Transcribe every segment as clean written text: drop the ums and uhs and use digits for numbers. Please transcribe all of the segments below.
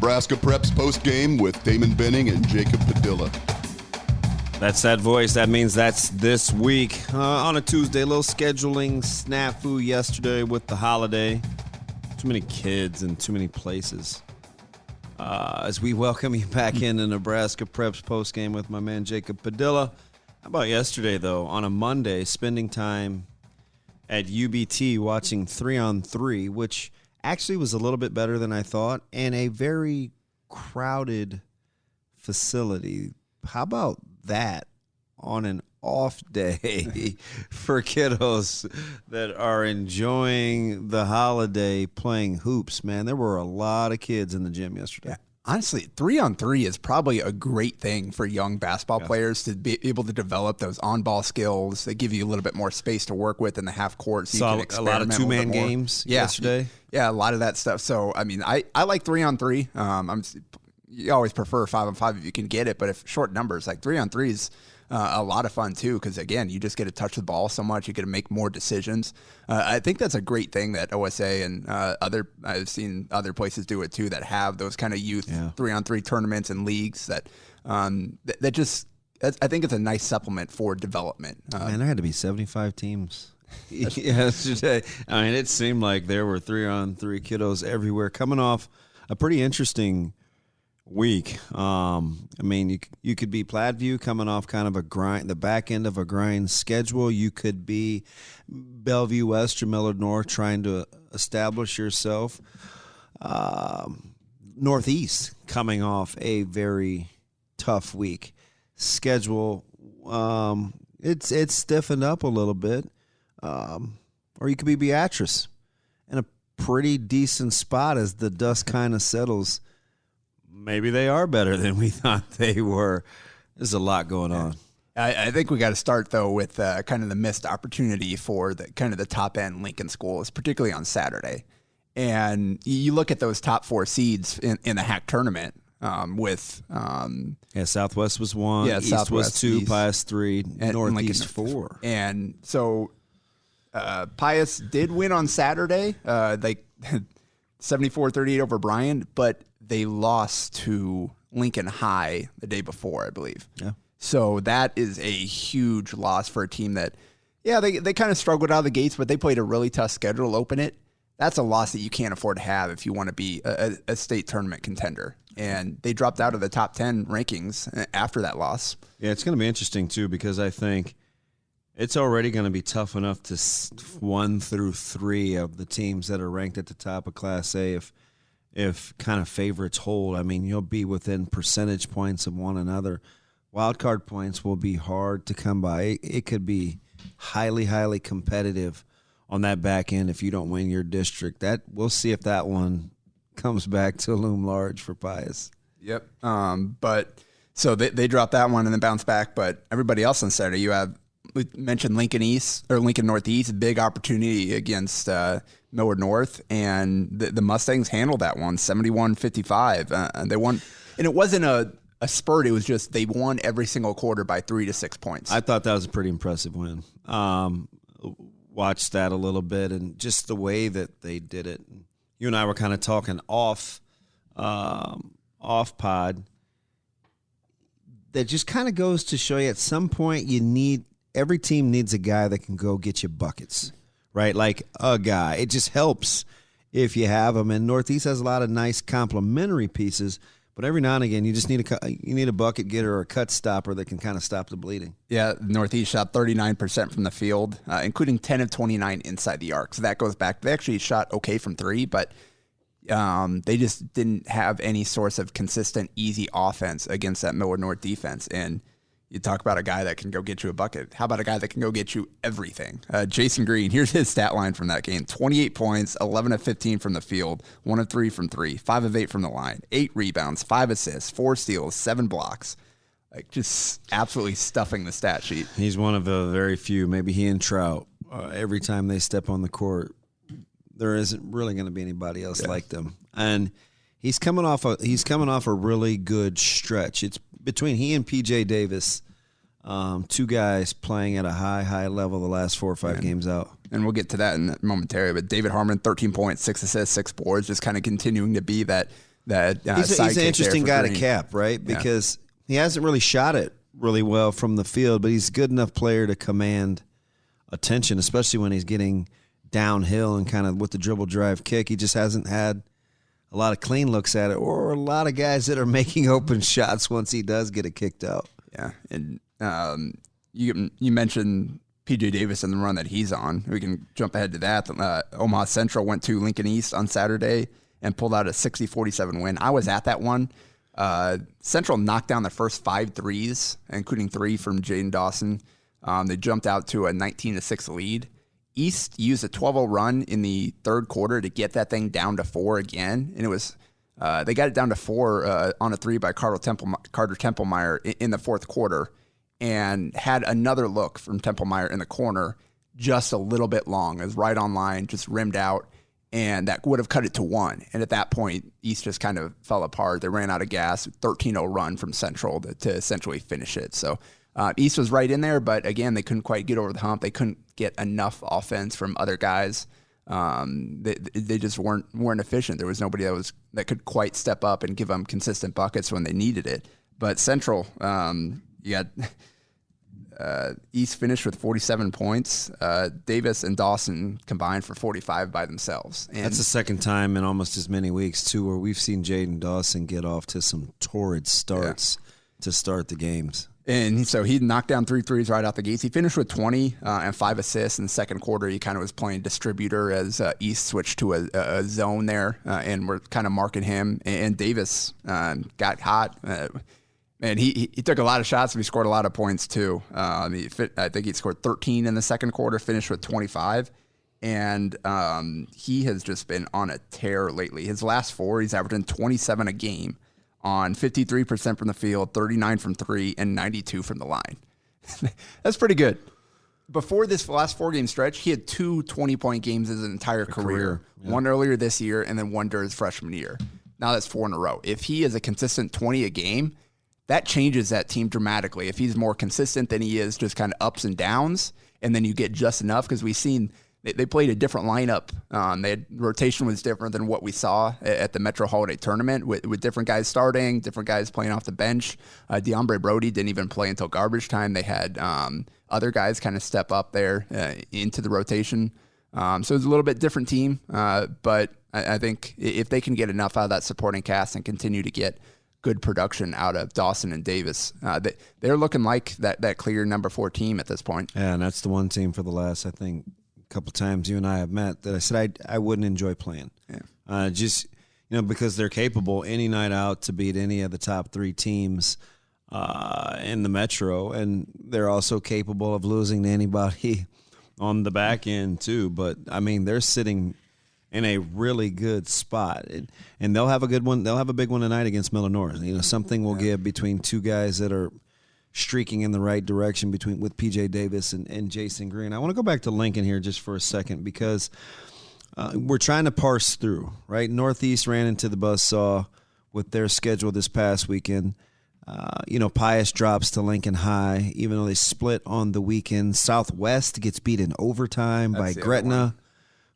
Nebraska Preps postgame with Damon Benning and Jacob Padilla. That's that voice. That means that's this week. On a Tuesday, a little scheduling snafu yesterday with the holiday. Too many kids and too many places. As we welcome you back into Nebraska Preps postgame with my man Jacob Padilla. How about yesterday, though, on a Monday, spending time at UBT watching 3-on-3, which actually was a little bit better than I thought, and a very crowded facility. How about that on an off day for kiddos that are enjoying the holiday playing hoops, man? There were a lot of kids in the gym yesterday. Yeah. Honestly, 3-on-3 is probably a great thing for young basketball players to be able to develop those on-ball skills. They give you a little bit more space to work with in the half court. So saw you can a lot of two-man games yesterday. Yeah, a lot of that stuff. So, I mean, I like 3-on-3. You always prefer 5-on-5 if you can get it, but if short numbers, like 3-on-3 is a lot of fun too, because again, you just get to touch the ball so much, you get to make more decisions. I think that's a great thing that OSA and I've seen other places do it too, that have those kind of youth 3-on-3 tournaments and leagues that I think it's a nice supplement for development. Man, there had to be 75 teams yesterday. I mean, it seemed like there were 3-on-3 kiddos everywhere, coming off a pretty interesting week. I mean, you could be Platteview coming off kind of a grind, the back end of a grind schedule. You could be Bellevue West or Millard North trying to establish yourself. Northeast coming off a very tough week. Schedule, it's stiffened up a little bit. Or you could be Beatrice in a pretty decent spot as the dust kind of settles. Maybe they are better than we thought they were. There's a lot going on. I think we got to start, though, with kind of the missed opportunity for the kind of the top-end Lincoln schools, particularly on Saturday. And you look at those top four seeds in the HAC tournament with Southwest was 1, East Southwest was 2, East, Pius 3, and Northeast 4. And so Pius did win on Saturday, like 74-38 over Bryan, but they lost to Lincoln High the day before, I believe. Yeah. So that is a huge loss for a team that, they kind of struggled out of the gates, but they played a really tough schedule to open it. That's a loss that you can't afford to have if you want to be a state tournament contender. And they dropped out of the top 10 rankings after that loss. Yeah, it's going to be interesting, too, because I think it's already going to be tough enough to 1 through 3 of the teams that are ranked at the top of Class A if kind of favorites hold. I mean, you'll be within percentage points of one another. Wild card points will be hard to come by. It could be highly, highly competitive on that back end if you don't win your district. That we'll see if that one comes back to loom large for Pius. Yep. But so they dropped that one and then bounced back. But everybody else on Saturday, we mentioned Lincoln East or Lincoln Northeast, big opportunity against Millard North, and the Mustangs handled that one 71-55. They won, and it wasn't a spurt. It was just they won every single quarter by 3 to 6 points. I thought that was a pretty impressive win. Watched that a little bit, and just the way that they did it. You and I were kind of talking off pod. That just kind of goes to show you at some point every team needs a guy that can go get you buckets, right? Like a guy. It just helps if you have them. And Northeast has a lot of nice complementary pieces, but every now and again you just need a bucket getter or a cut stopper that can kind of stop the bleeding. Yeah, Northeast shot 39% from the field, including 10 of 29 inside the arc. So that goes back. They actually shot okay from 3, but they just didn't have any source of consistent, easy offense against that Millard North defense. And you talk about a guy that can go get you a bucket. How about a guy that can go get you everything? Jason Green, here's his stat line from that game. 28 points, 11 of 15 from the field, 1 of 3 from 3, 5 of 8 from the line, 8 rebounds, 5 assists, 4 steals, 7 blocks. Like, just absolutely stuffing the stat sheet. He's one of the very few, maybe he and Trout, every time they step on the court, there isn't really going to be anybody else like them. And he's coming off a really good stretch. It's between he and PJ Davis, two guys playing at a high level the last 4 or 5 games out. And we'll get to that in momentarily. But David Harmon, 13 points, 6 assists, 6 boards, just kind of continuing to be that that he's an interesting guy to cap, right? Because he hasn't really shot it really well from the field, but he's a good enough player to command attention, especially when he's getting downhill and kind of with the dribble drive kick. He just hasn't had a lot of clean looks at it, or a lot of guys that are making open shots once he does get it kicked out. Yeah, and you mentioned P.J. Davis and the run that he's on. We can jump ahead to that. Omaha Central went to Lincoln East on Saturday and pulled out a 60-47 win. I was at that one. Central knocked down the first 5 threes, including 3 from Jaden Dawson. They jumped out to a 19-6 lead. East used a 12-0 run in the third quarter to get that thing down to 4 again, and it was they got it down to 4 on a 3 by Carter Templemeyer in the fourth quarter, and had another look from Templemeyer in the corner, just a little bit long. It was right on line, just rimmed out, and that would have cut it to 1. And at that point, East just kind of fell apart. They ran out of gas. 13-0 run from Central to essentially finish it. So East was right in there, but again, they couldn't quite get over the hump. They couldn't get enough offense from other guys. They just weren't efficient. There was nobody that could quite step up and give them consistent buckets when they needed it. But Central, you got East finished with 47 points. Davis and Dawson combined for 45 by themselves. And that's the second time in almost as many weeks, too, where we've seen Jaden Dawson get off to some torrid starts to start the games. And so he knocked down 3 threes right out the gates. He finished with 20 and 5 assists in the second quarter. He kind of was playing distributor as East switched to a zone there, and we're kind of marking him. And Davis got hot. And he took a lot of shots, but he scored a lot of points too. I think he scored 13 in the second quarter, finished with 25. And he has just been on a tear lately. His last 4, he's averaging 27 a game on 53% from the field, 39 from 3, and 92 from the line. That's pretty good. Before this last 4-game stretch, he had 2 20-point games his entire career. Yeah. One earlier this year and then one during his freshman year. Now that's 4 in a row. If he is a consistent 20 a game, that changes that team dramatically. If he's more consistent than he is just kind of ups and downs, and then you get just enough, because we've seen they played a different lineup. Rotation was different than what we saw at the Metro Holiday Tournament with different guys starting, different guys playing off the bench. DeAndre Brody didn't even play until garbage time. They had other guys kind of step up there into the rotation. So it was a little bit different team, but I think if they can get enough out of that supporting cast and continue to get good production out of Dawson and Davis, they're looking like that clear number 4 team at this point. Yeah, and that's the one team for the last, I think, couple times you and I have met that I said I wouldn't enjoy playing. Yeah. Just because they're capable any night out to beat any of the top 3 teams in the Metro, and they're also capable of losing to anybody on the back end too. But I mean, they're sitting in a really good spot, and they'll have a good one. They'll have a big one tonight against Miller North. Something will give between 2 guys that are streaking in the right direction with P.J. Davis and Jason Green. I want to go back to Lincoln here just for a second, because we're trying to parse through, right? Northeast ran into the buzzsaw with their schedule this past weekend. Pius drops to Lincoln High, even though they split on the weekend. Southwest gets beat in overtime by Gretna,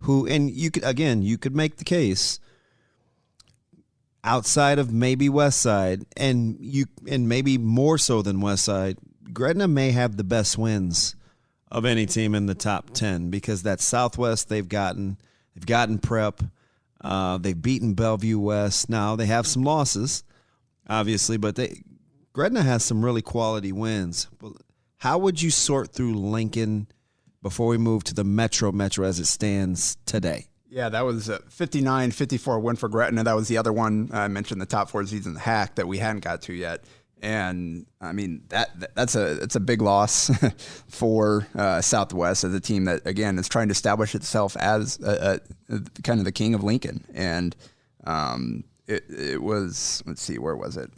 and you could make the case outside of maybe Westside, and maybe more so than Westside, Gretna may have the best wins of any team in the top 10, because that Southwest they've gotten Prep, they've beaten Bellevue West. Now they have some losses, obviously, but Gretna has some really quality wins. How would you sort through Lincoln before we move to the Metro as it stands today? Yeah, that was a 59-54 win for Gretna. That was the other one I mentioned, the top 4 seeds in the hack that we hadn't got to yet. And I mean that's a big loss for Southwest as a team that again is trying to establish itself as kind of the king of Lincoln. And it was, let's see, where was it?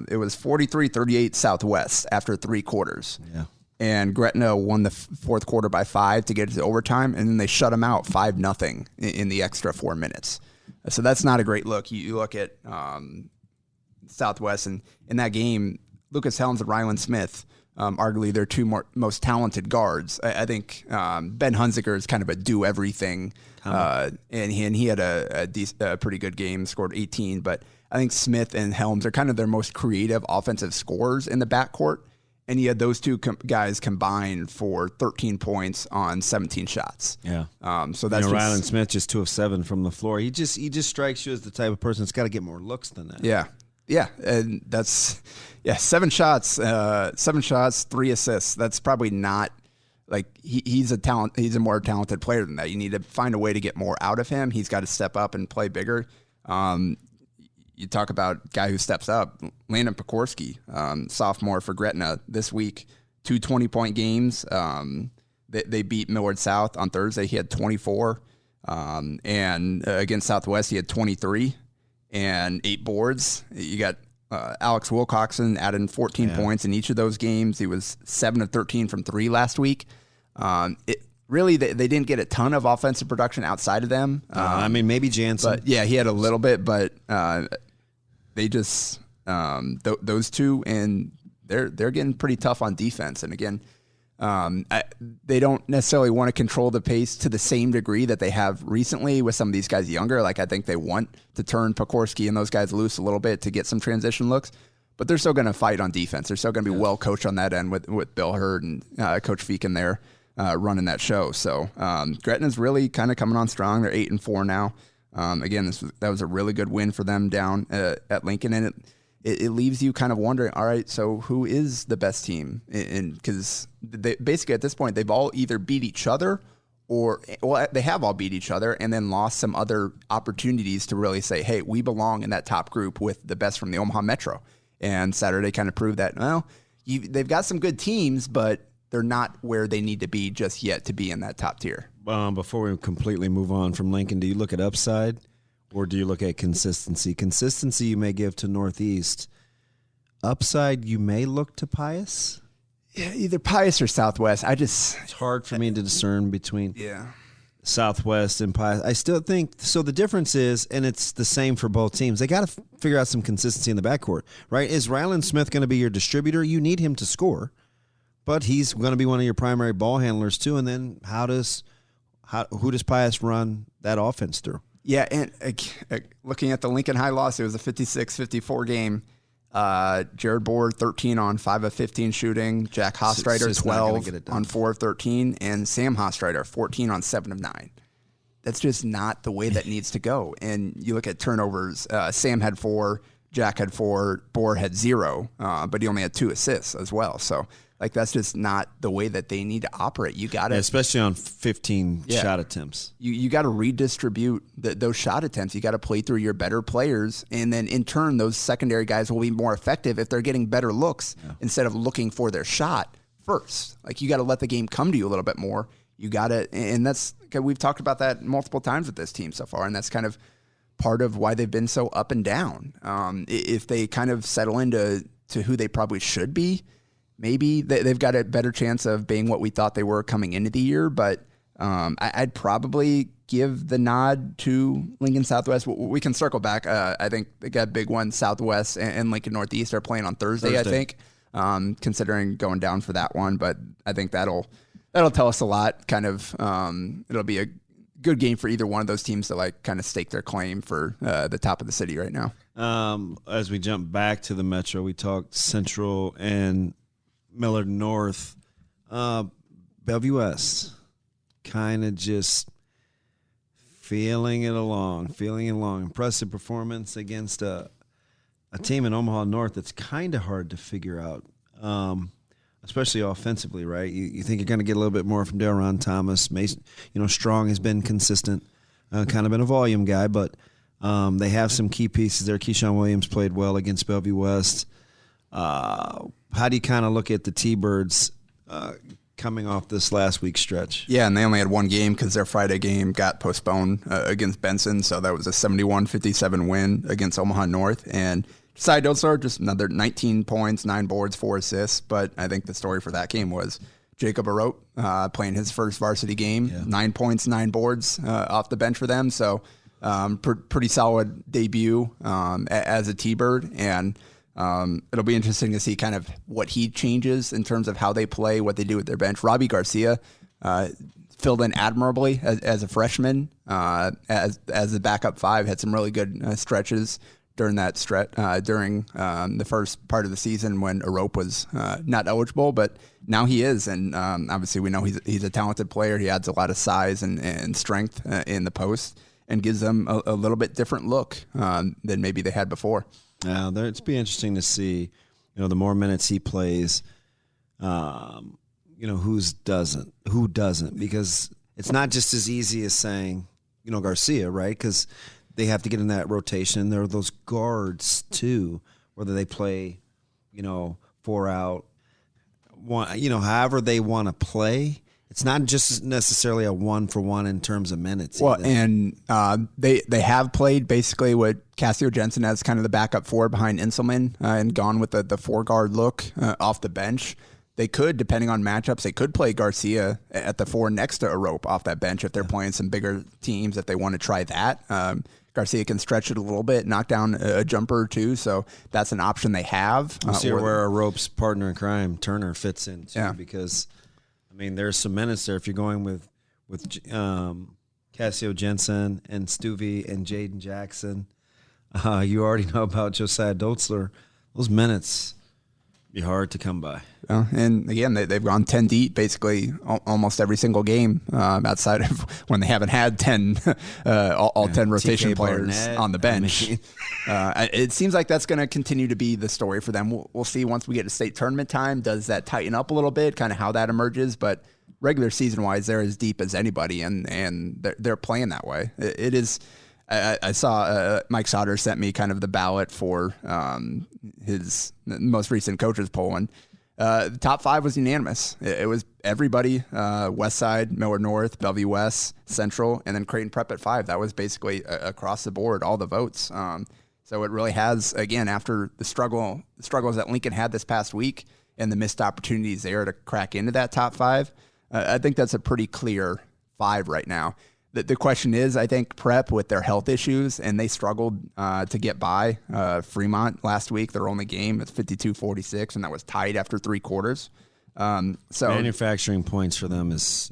It was 43-38 Southwest after 3 quarters. Yeah. And Gretna won the fourth quarter by 5 to get it to overtime, and then they shut them out 5-0 in the extra 4 minutes. So that's not a great look. You look at Southwest, and in that game, Lucas Helms and Ryland Smith arguably their two most talented guards. I think Ben Hunziker is kind of a do-everything, and he had a pretty good game, scored 18, but I think Smith and Helms are kind of their most creative offensive scorers in the backcourt. And he had those two guys combined for 13 points on 17 shots. Yeah. So that's Rylan Smith just 2 of 7 from the floor. He just strikes you as the type of person that's got to get more looks than that. Yeah. Yeah. And that's 7 shots, 3 assists. That's probably not like he's a talent. He's a more talented player than that. You need to find a way to get more out of him. He's got to step up and play bigger. You talk about a guy who steps up, Landon Pekorski, sophomore for Gretna this week, 2 20-point games. They beat Millard South on Thursday. He had 24. And against Southwest, he had 23 and 8 boards. You got Alex Wilcoxon added 14 points in each of those games. He was 7 of 13 from 3 last week. Really, they didn't get a ton of offensive production outside of them. I mean, maybe Jansen. But yeah, he had a little bit, but they just those two, and they're getting pretty tough on defense. And again, they don't necessarily want to control the pace to the same degree that they have recently with some of these guys younger. Like I think they want to turn Pekorski and those guys loose a little bit to get some transition looks. But they're still going to fight on defense. They're still going to be well coached on that end with Bill Hurd and Coach Feakin there. Running that show. So Gretna's really kind of coming on strong. They're 8-4 now. Again, that was a really good win for them down at Lincoln, and it leaves you kind of wondering, all right, so who is the best team? Because basically at this point, they've all either beat each other they have all beat each other and then lost some other opportunities to really say, hey, we belong in that top group with the best from the Omaha Metro. And Saturday kind of proved that, well, they've got some good teams, but they're not where they need to be just yet to be in that top tier. Before we completely move on from Lincoln, do you look at upside or do you look at consistency? Consistency you may give to Northeast. Upside you may look to Pius? Yeah, either Pius or Southwest. It's hard for me to discern between Southwest and Pius. I still think so. The difference is, and it's the same for both teams, they got to figure out some consistency in the backcourt, right? Is Rylan Smith going to be your distributor? You need him to score. But he's going to be one of your primary ball handlers too. And then who does Pius run that offense through? Yeah, and looking at the Lincoln High loss, it was a 56-54 game. Jared Board, 13 on 5 of 15 shooting. Jack Hostreiter, 12 on 4 of 13. And Sam Hostreiter, 14 on 7 of 9. That's just not the way that needs to go. And you look at turnovers. Sam had 4, Jack had 4, Board had 0, but he only had 2 assists as well. So, like, that's just not the way that they need to operate. You got to, especially on 15 shot attempts. You got to redistribute those shot attempts. You got to play through your better players, and then in turn, those secondary guys will be more effective if they're getting better looks instead of looking for their shot first. Like, you got to let the game come to you a little bit more. You got to, and that's, we've talked about that multiple times with this team so far, and that's kind of part of why they've been so up and down. If they kind of settle into who they probably should be, maybe they've got a better chance of being what we thought they were coming into the year, but I'd probably give the nod to Lincoln Southwest. We can circle back. I think they got a big one. Southwest and Lincoln Northeast are playing on Thursday. I think, considering going down for that one, but I think that'll tell us a lot. Kind of, it'll be a good game for either one of those teams to like kind of stake their claim for the top of the city right now. As we jump back to the Metro, we talked Central and Millard North. Bellevue West kind of just feeling it along. Impressive performance against a team in Omaha North that's kind of hard to figure out, especially offensively, right? You think you're going to get a little bit more from Delron Thomas. Mason, Strong has been consistent, kind of been a volume guy, but they have some key pieces there. Keyshawn Williams played well against Bellevue West. How do you kind of look at the T-Birds coming off this last week's stretch? Yeah, and they only had one game because their Friday game got postponed against Benson, so that was a 71-57 win against Omaha North. And Josiah Dilsar, just another 19 points, 9 boards, 4 assists, but I think the story for that game was Jacob Arote playing his first varsity game, 9 points, 9 boards off the bench for them, so pretty solid debut as a T-Bird, and It'll be interesting to see kind of what he changes in terms of how they play, what they do with their bench. Robbie Garcia filled in admirably as a freshman, as a backup 5, had some really good stretches during that stretch, during the first part of the season when Arope was not eligible, but now he is. And obviously we know he's a talented player. He adds a lot of size and strength in the post and gives them a little bit different look than maybe they had before. Now, it's be interesting to see, the more minutes he plays, who doesn't, because it's not just as easy as saying, Garcia, right? Because they have to get in that rotation. There are those guards too, whether they play, 4 out, one, however they want to play. It's not just necessarily a 1-for-1 in terms of minutes. Well, and they have played basically what Cassio Jensen as kind of the backup 4 behind Inselman and gone with the 4-guard look off the bench. They could, depending on matchups, they could play Garcia at the 4 next to Arope off that bench if they're playing some bigger teams, if they want to try that. Garcia can stretch it a little bit, knock down a jumper or two, so that's an option they have. We'll see where Arope's partner in crime, Turner, fits in too, because there's some minutes there. If you're going with Cassio Jensen and Stuvie and Jaden Jackson, you already know about Josiah Dotzler. Those minutes be hard to come by. And again, they've gone 10 deep basically almost every single game outside of when they haven't had 10 all 10 rotation TK players Barnett, on the bench. It seems like that's going to continue to be the story for them. We'll see once we get to state tournament time. Does that tighten up a little bit, kind of how that emerges? But regular season wise, they're as deep as anybody, and they're playing that way. It is. I saw Mike Sauter sent me kind of the ballot for his most recent coaches poll, and the top 5 was unanimous. It was everybody, West Side, Millard North, Bellevue West, Central, and then Creighton Prep at 5. That was basically across the board, all the votes. So it really has, again, after the struggles that Lincoln had this past week and the missed opportunities there to crack into that top 5, I think that's a pretty clear 5 right now. The question is, I think Prep with their health issues, and they struggled to get by Fremont last week. Their only game is 52-46, and that was tied after 3 quarters. So manufacturing points for them it's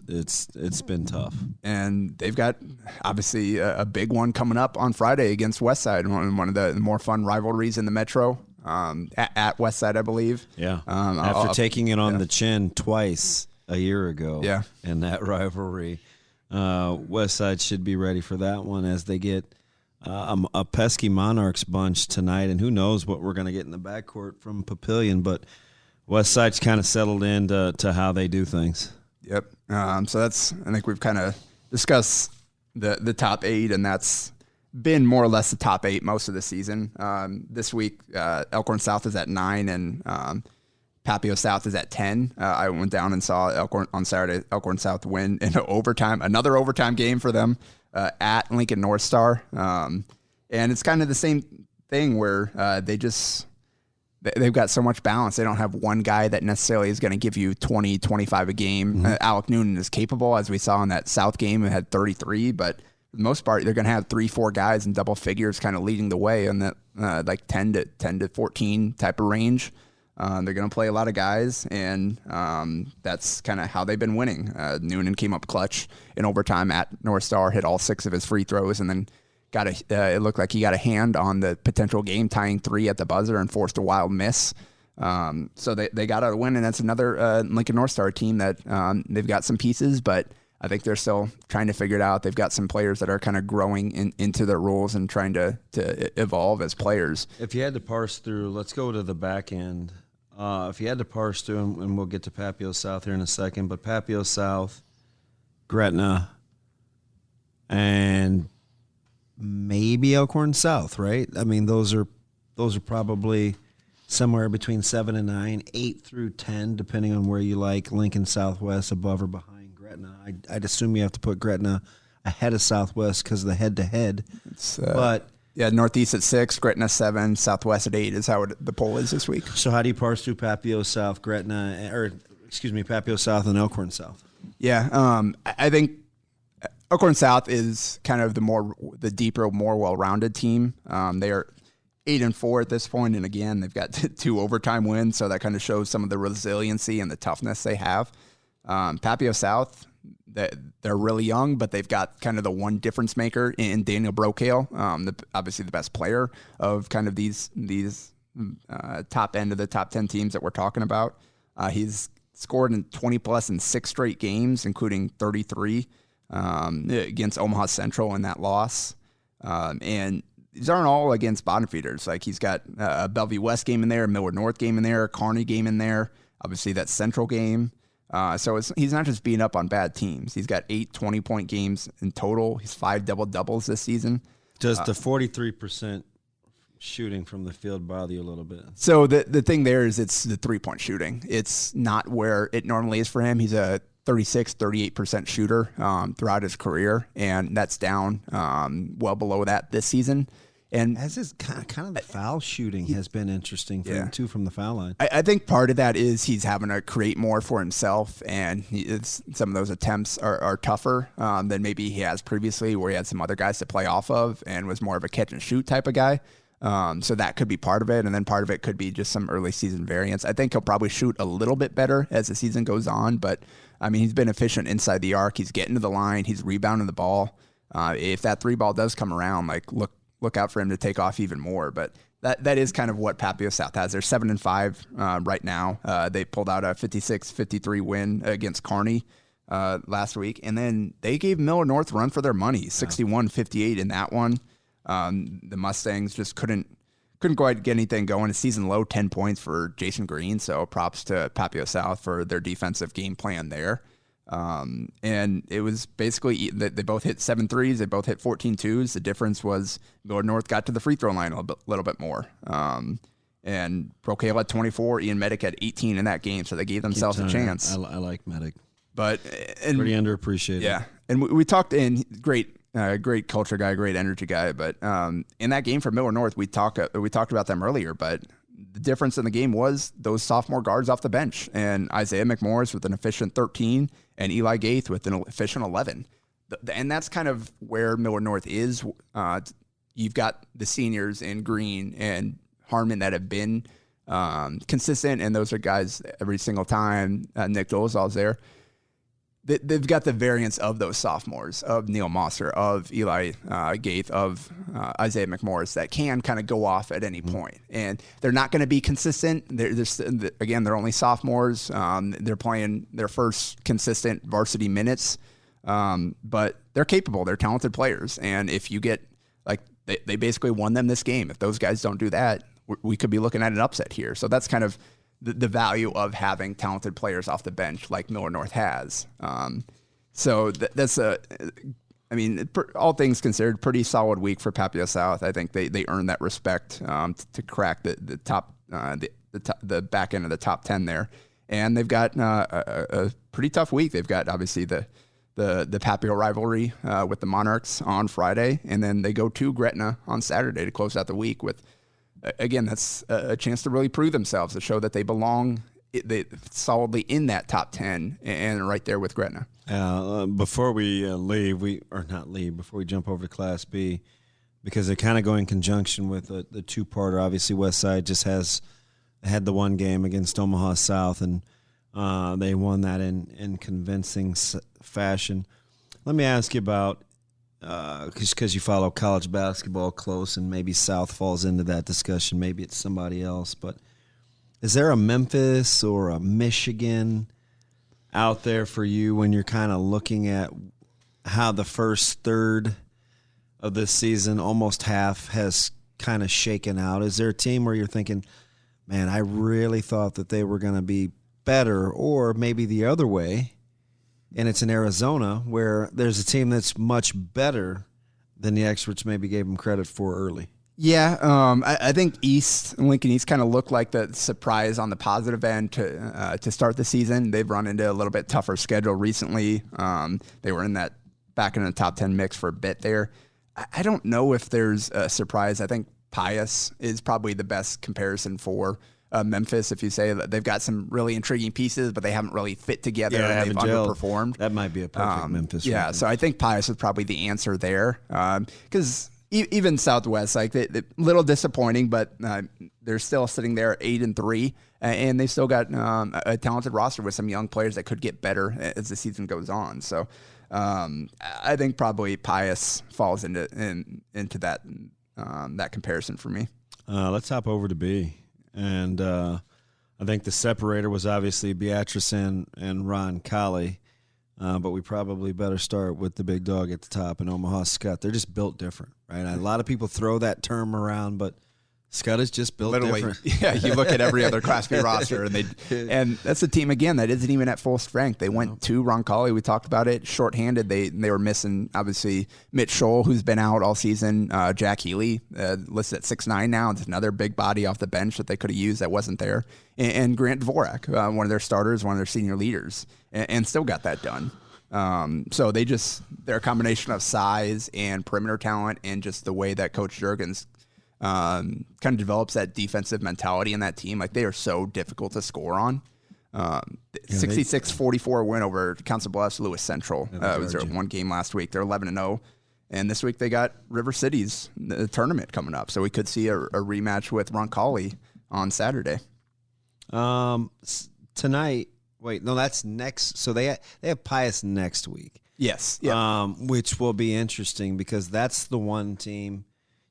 been tough, and they've got obviously a big one coming up on Friday against Westside, one of the more fun rivalries in the Metro at Westside, I believe. Yeah, after taking it on the chin twice a year ago. Yeah, in that rivalry. Westside should be ready for that one as they get a pesky Monarchs bunch tonight, and who knows what we're going to get in the backcourt from Papillion, but Westside's kind of settled into how they do things. Yep. So I think we've kind of discussed the top 8, and that's been more or less the top 8 most of the season. This week, Elkhorn South is at 9, and Papio South is at 10. I went down and saw Elkhorn on Saturday. Elkhorn South win in overtime, another overtime game for them at Lincoln North Star. And it's kind of the same thing where they've got so much balance. They don't have one guy that necessarily is going to give you 20, 25 a game. Mm-hmm. Alec Noonan is capable, as we saw in that South game, who had 33, but for the most part, they're going to have 3-4 guys in double figures kind of leading the way in that like 10 to 14 type of range. They're going to play a lot of guys, and that's kind of how they've been winning. Noonan came up clutch in overtime at North Star, hit all 6 of his free throws, and then it looked like he got a hand on the potential game-tying 3 at the buzzer and forced a wild miss. So they got a win, and that's another Lincoln North Star team that they've got some pieces, but I think they're still trying to figure it out. They've got some players that are kind of growing into their roles and trying to evolve as players. If you had to parse through, let's go to the back end. If you had to parse through, and we'll get to Papio South here in a second, but Papio South, Gretna, and maybe Elkhorn South, right? I mean, those are probably somewhere between 7 and 9, 8 through 10, depending on where you like Lincoln Southwest, above or behind Gretna. I'd assume you have to put Gretna ahead of Southwest because of the head-to-head. But yeah, Northeast at 6, Gretna 7, Southwest at 8 is how the poll is this week. So how do you parse through Papio South, Papio South and Elkhorn South? Yeah, I think Elkhorn South is kind of the deeper, more well-rounded team. They are 8-4 at this point, and again, they've got 2 overtime wins, so that kind of shows some of the resiliency and the toughness they have. Papio South, they're really young, but they've got kind of the one difference maker in Daniel Brokale, obviously the best player of kind of these top end of the top 10 teams that we're talking about. He's scored in 20-plus in 6 straight games, including 33 against Omaha Central in that loss. And these aren't all against bottom feeders. Like he's got a Bellevue West game in there, a Millard North game in there, a Kearney game in there, obviously that Central game. So he's not just beating up on bad teams. He's got 8 20-point games in total. He's 5 double-doubles this season. Does the 43% shooting from the field bother you a little bit? So the thing there is it's the 3-point shooting. It's not where it normally is for him. He's a 38% shooter throughout his career, and that's down well below that this season. And as his kind of the foul shooting has been interesting for him too from the foul line. I think part of that is he's having to create more for himself, and some of those attempts are tougher than maybe he has previously, where he had some other guys to play off of and was more of a catch and shoot type of guy. So that could be part of it, and then part of it could be just some early season variance. I think he'll probably shoot a little bit better as the season goes on, but I mean he's been efficient inside the arc. He's getting to the line. He's rebounding the ball. If that 3 ball does come around, like look out for him to take off even more. But that is kind of what Papio South has. They're 7-5 right now. They pulled out a 56-53 win against Kearney last week, and then they gave Millard North a run for their money, 61-58 in that one. The Mustangs just couldn't quite get anything going. A season low 10 points for Jason Green, so props to Papio South for their defensive game plan there. And it was basically they both hit 7 threes, they both hit 14 twos. The difference was Millard North got to the free throw line a little bit more. And Brokale had 24, Ian Medic had 18 in that game, so they gave themselves a chance. I like Medic, but pretty underappreciated. Yeah, and we talked in great culture guy, great energy guy. But in that game for Millard North, we talked about them earlier, but the difference in the game was those sophomore guards off the bench, and Isaiah McMorris with an efficient 13 and Eli Gaith with an efficient 11. And that's kind of where Millard North is. You've got the seniors in Green and Harmon that have been consistent, and those are guys every single time. Nick Dolezal's there. They've got the variance of those sophomores, of Neil Mosser, of Eli Gaith, of Isaiah McMorris, that can kind of go off at any point. And they're not going to be consistent. They're only sophomores. They're playing their first consistent varsity minutes, but they're capable. They're talented players. And if you get, they basically won them this game. If those guys don't do that, we could be looking at an upset here. So that's kind of the value of having talented players off the bench like Millard North has. So that's all things considered, pretty solid week for Papio South. I think they earned that respect to crack the top, the back end of the top 10 there. And they've got a pretty tough week. They've got obviously the Papio rivalry with the Monarchs on Friday, and then they go to Gretna on Saturday to close out the week with. Again, that's a chance to really prove themselves, to show that they belong solidly in that top 10 and right there with Gretna. Before we before we jump over to Class B, because they kind of go in conjunction with the two-parter. Obviously, Westside just had the one game against Omaha South, and they won that in convincing fashion. Let me ask you about, because you follow college basketball close, and maybe South falls into that discussion. Maybe it's somebody else. But is there a Memphis or a Michigan out there for you when you're kind of looking at how the first third of this season, almost half, has kind of shaken out? Is there a team where you're thinking, man, I really thought that they were going to be better, or maybe the other way, and it's in Arizona, where there's a team that's much better than the experts maybe gave them credit for early? Yeah, I think Lincoln East kind of looked like the surprise on the positive end to start the season. They've run into a little bit tougher schedule recently. They were back in the top 10 mix for a bit there. I don't know if there's a surprise. I think Pius is probably the best comparison for Memphis, if you say that they've got some really intriguing pieces, but they haven't really fit together, and they've underperformed. That might be a perfect Memphis. Yeah, so I think Pius is probably the answer there, because even Southwest, like they little disappointing, but they're still sitting there at 8-3, and they still got a talented roster with some young players that could get better as the season goes on. So I think probably Pius falls into that that comparison for me. Let's hop over to B, and I think the separator was obviously Beatrice and Ron Colley. But we probably better start with the big dog at the top in Omaha, Scott. They're just built different, right? A lot of people throw that term around, but Scott is just built different. Yeah, you look at every other Class B roster, and that's a team, again, that isn't even at full strength. They went to Roncalli. We talked about it. Shorthanded. They were missing, obviously, Mitch Scholl, who's been out all season. Jack Healy, listed at 6'9" now. It's another big body off the bench that they could have used that wasn't there. And Grant Dvorak, one of their starters, one of their senior leaders, and still got that done. So they're a combination of size and perimeter talent, and just the way that Coach Juergens kind of develops that defensive mentality in that team. Like, they are so difficult to score on. 66-44 win over Council Bluffs Lewis Central. It was their one game last week. They're 11-0. And this week they got River City's the tournament coming up. So we could see a rematch with Roncalli on Saturday. Tonight, wait, no, that's next. So they have Pius next week. Yes. Yeah. Which will be interesting because that's the one team.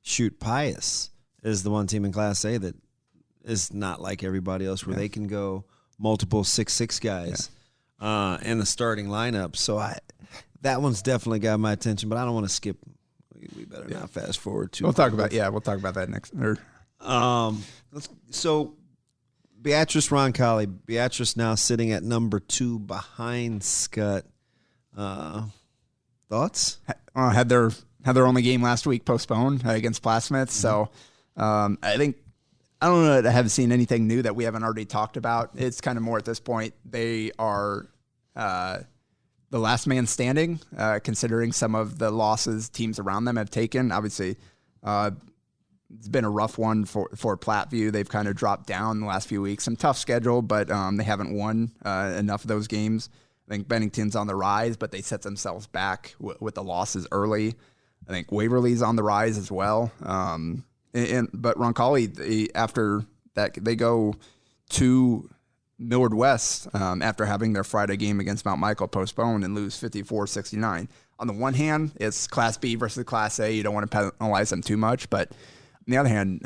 Shoot, Pius is the one team in Class A that is not like everybody else, where they can go multiple 6'6" guys in the starting lineup. So that one's definitely got my attention, but I don't want to skip. We better not fast forward too. We'll talk about that next. So Beatrice Roncalli. Beatrice now sitting at number 2 behind Scott. Thoughts? Had their only game last week postponed against Plasmith. So I don't know that I haven't seen anything new that we haven't already talked about. It's kind of more at this point. They are the last man standing, considering some of the losses teams around them have taken. Obviously, it's been a rough one for Platteview. They've kind of dropped down the last few weeks. Some tough schedule, but they haven't won enough of those games. I think Bennington's on the rise, but they set themselves back with the losses early. I think Waverly's on the rise as well. But Roncalli, after that, they go to Millard West after having their Friday game against Mount Michael postponed and lose 54-69. On the one hand, it's Class B versus Class A. You don't want to penalize them too much. But on the other hand,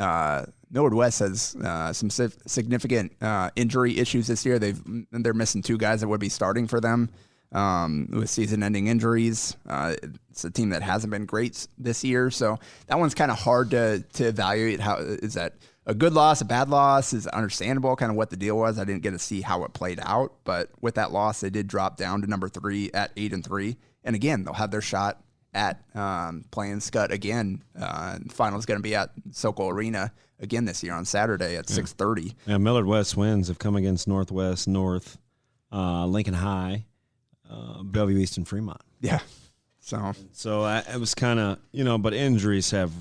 Millard West has some significant injury issues this year. They're missing 2 guys that would be starting for them. With season-ending injuries. It's a team that hasn't been great this year, so that one's kind of hard to evaluate. How is that a good loss, a bad loss? Is it understandable kind of what the deal was? I didn't get to see how it played out, but with that loss, they did drop down to number 3 at 8-3. And again, they'll have their shot at playing Scott again. The final is going to be at Sokol Arena again this year on Saturday at 6:30. Yeah, Millard West wins have come against Northwest, North, Lincoln High, Bellevue East, and Fremont. Yeah. So it was kind of, but injuries have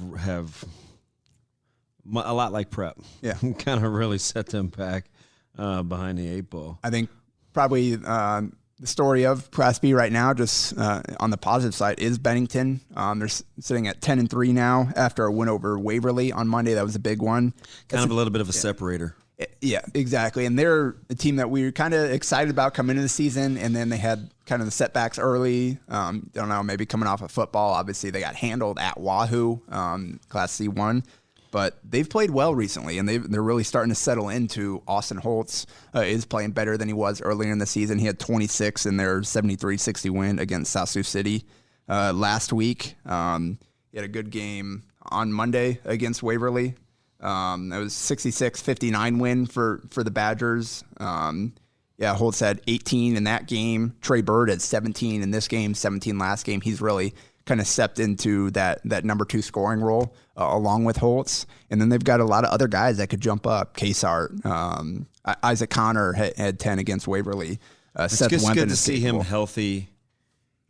a lot like prep. Yeah. Kind of really set them back behind the 8 ball. I think probably the story of Class B right now, just on the positive side, is Bennington. They're sitting at 10-3 now after a win over Waverly on Monday. That was a big one. Kind of a little bit of a separator. Yeah, exactly. And they're a team that we were kind of excited about coming into the season, and then they had kind of the setbacks early. Don't know, maybe coming off of football. Obviously, they got handled at Wahoo, Class C1. But they've played well recently, and they're really starting to settle into. Austin Holtz is playing better than he was earlier in the season. He had 26 in their 73-60 win against South Sioux City last week. He had a good game on Monday against Waverly. It was 66-59 win for the Badgers. Holtz had 18 in that game. Trey Bird had 17 in this game, 17 last game. He's really kind of stepped into that number 2 scoring role along with Holtz. And then they've got a lot of other guys that could jump up. Casart, Isaac Connor had 10 against Waverly. It's good to see him healthy,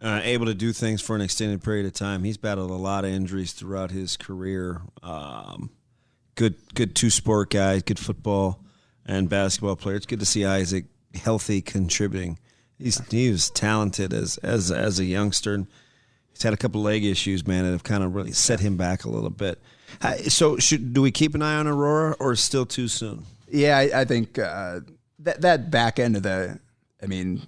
able to do things for an extended period of time. He's battled a lot of injuries throughout his career. Good two-sport guy, good football and basketball player. It's good to see Isaac healthy, contributing. He was talented as a youngster. He's had a couple leg issues, man, that have kind of really set him back a little bit. So do we keep an eye on Aurora, or is it still too soon? Yeah, I think that back end of they're 9-4.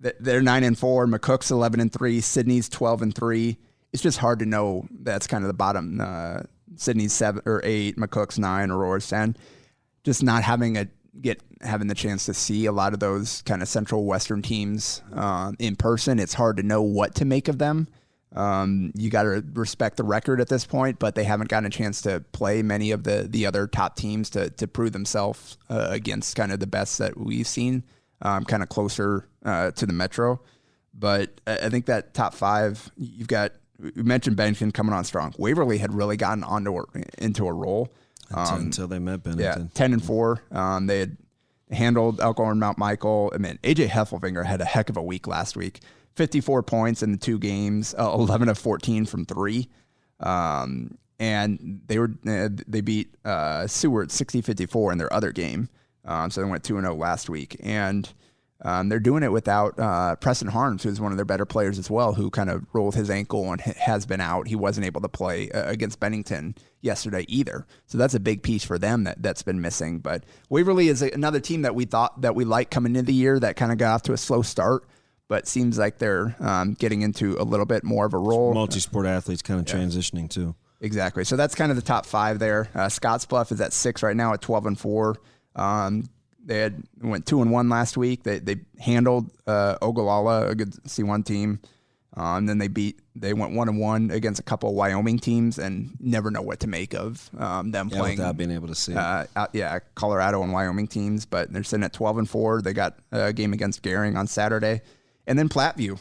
McCook's 11-3. Sydney's 12-3. It's just hard to know. That's kind of the bottom. Sydney's 7 or 8. McCook's 9. Aurora's 10. Just not having the chance to see a lot of those kind of Central Western teams in person. It's hard to know what to make of them. You got to respect the record at this point, but they haven't gotten a chance to play many of the other top teams to prove themselves against kind of the best that we've seen, kind of closer to the Metro. But I think that top 5, we mentioned Bennington coming on strong. Waverly had really gotten into a roll until they met Bennington. Yeah, 10-4. They had handled Elkhorn, Mount Michael. AJ Heffelfinger had a heck of a week last week. 54 points in the 2 games, 11 of 14 from 3. And they beat Seward 60-54 in their other game. So they went 2-0 last week. And they're doing it without Preston Harms, who's one of their better players as well, who kind of rolled his ankle and has been out. He wasn't able to play against Bennington yesterday either. So that's a big piece for them that's been missing. But Waverly is another team that we thought that we liked coming into the year that kind of got off to a slow start, but seems like they're getting into a little bit more of a role. Multi-sport athletes kind of transitioning too. Exactly. So that's kind of the top 5 there. Scottsbluff is at 6 right now at 12-4. They went 2-1 last week. They handled Ogallala, a good C1 team. And then they went 1-1 against a couple of Wyoming teams, and never know what to make of them playing without being able to see. Colorado and Wyoming teams, but they're sitting at 12-4. They got a game against Gering on Saturday. And then Platteview,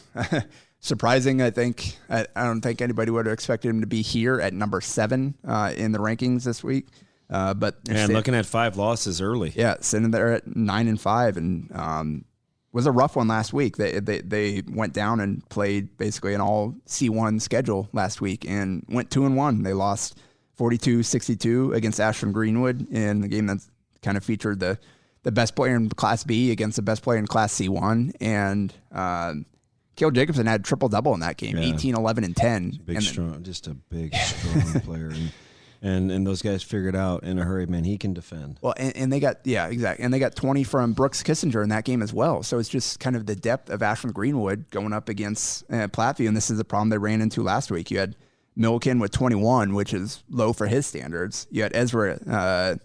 surprising, I think. I don't think anybody would have expected him to be here at number 7 in the rankings this week. But looking at 5 losses early. Yeah, sitting there at 9-5, and was a rough one last week. They went down and played basically an all C1 schedule last week and went 2-1. They lost 42-62 against Ashland Greenwood in the game that kind of featured the best player in Class B against the best player in Class C1. And Cale Jacobson had a triple-double in that game, 18, 11, and 10. Just a big, strong player. And those guys figured out in a hurry, man, he can defend. Well, and they got, exactly. And they got 20 from Brooks Kissinger in that game as well. So it's just kind of the depth of Ashland Greenwood going up against Platteview. And this is the problem they ran into last week. You had Milliken with 21, which is low for his standards. You had Ezra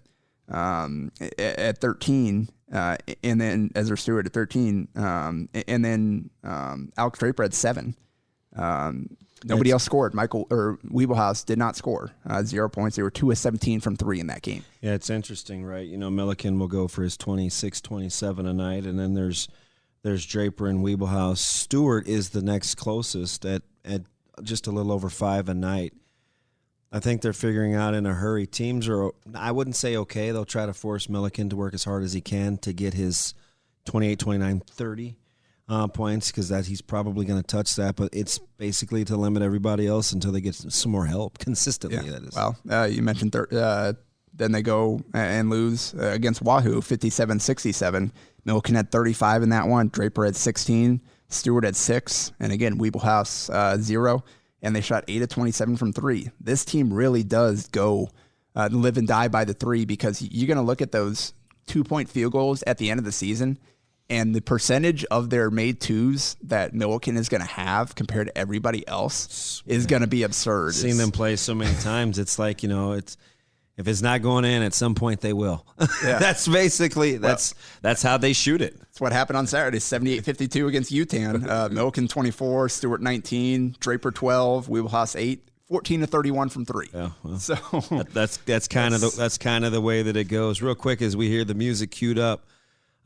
at 13, and then Ezra Stewart at 13, and then Alex Draper at 7. Nobody else scored. Michael or Weeblehouse did not score. 0 points. They were 2 of 17 from 3 in that game. Yeah, it's interesting, right? Milliken will go for his 26, 27 a night, and then there's Draper and Weeblehouse. Stewart is the next closest at just a little over 5 a night. I think they're figuring out in a hurry. Teams are, I wouldn't say okay. They'll try to force Milliken to work as hard as he can to get his 28, 29, 30 points, because he's probably going to touch that. But it's basically to limit everybody else until they get some more help consistently. Yeah. That is. Well, you mentioned then they go and lose against Wahoo, 57-67. Milliken had 35 in that one. Draper had 16. Stewart had 6. And again, Weeblehouse 0. And they shot 8 of 27 from 3. This team really does go live and die by the 3, because you're going to look at those 2-point field goals at the end of the season, and the percentage of their made 2s that Milliken is going to have compared to everybody else is going to be absurd. Seeing them play so many times, it's like, if it's not going in, at some point they will. Yeah. That's basically that's how they shoot it. That's what happened on Saturday. 78-52 against UTAN. Milliken 24, Stewart 19, Draper 12, Weeblehouse 8, 14-31 from 3. Yeah, well, so that's kind of the way that it goes. Real quick, as we hear the music queued up,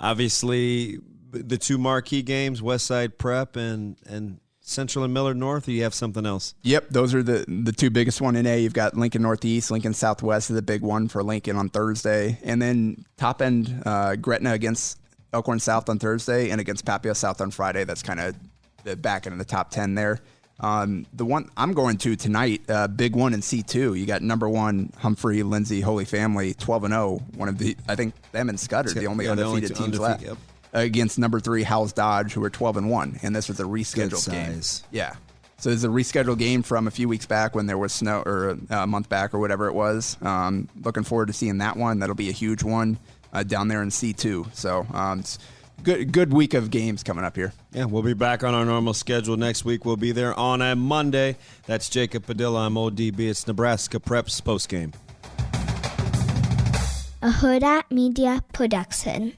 obviously the 2 marquee games, Westside Prep and Central and Millard North, or you have something else? Yep, those are the 2 biggest one in A. You've got Lincoln Northeast, Lincoln Southwest is the big one for Lincoln on Thursday. And then top end, Gretna against Elkhorn South on Thursday and against Papio South on Friday. That's kind of the back end of the top 10 there. The one I'm going to tonight, big one in C2. You got number 1 Humphrey Lindsay Holy Family 12-0. One of the, I think them and Scudder, the only undefeated teams left. Yep. Against number 3 Howells Dodge, who are 12-1, and this was a rescheduled game. Yeah, So it's a rescheduled game from a few weeks back when there was snow, or a month back or whatever it was. Looking forward to seeing that one. That'll be a huge one down there in C2. So it's good week of games coming up here. Yeah, we'll be back on our normal schedule next week. We'll be there on a Monday. That's Jacob Padilla. I'm ODB. It's Nebraska Preps postgame. A Hurrdat Media Production.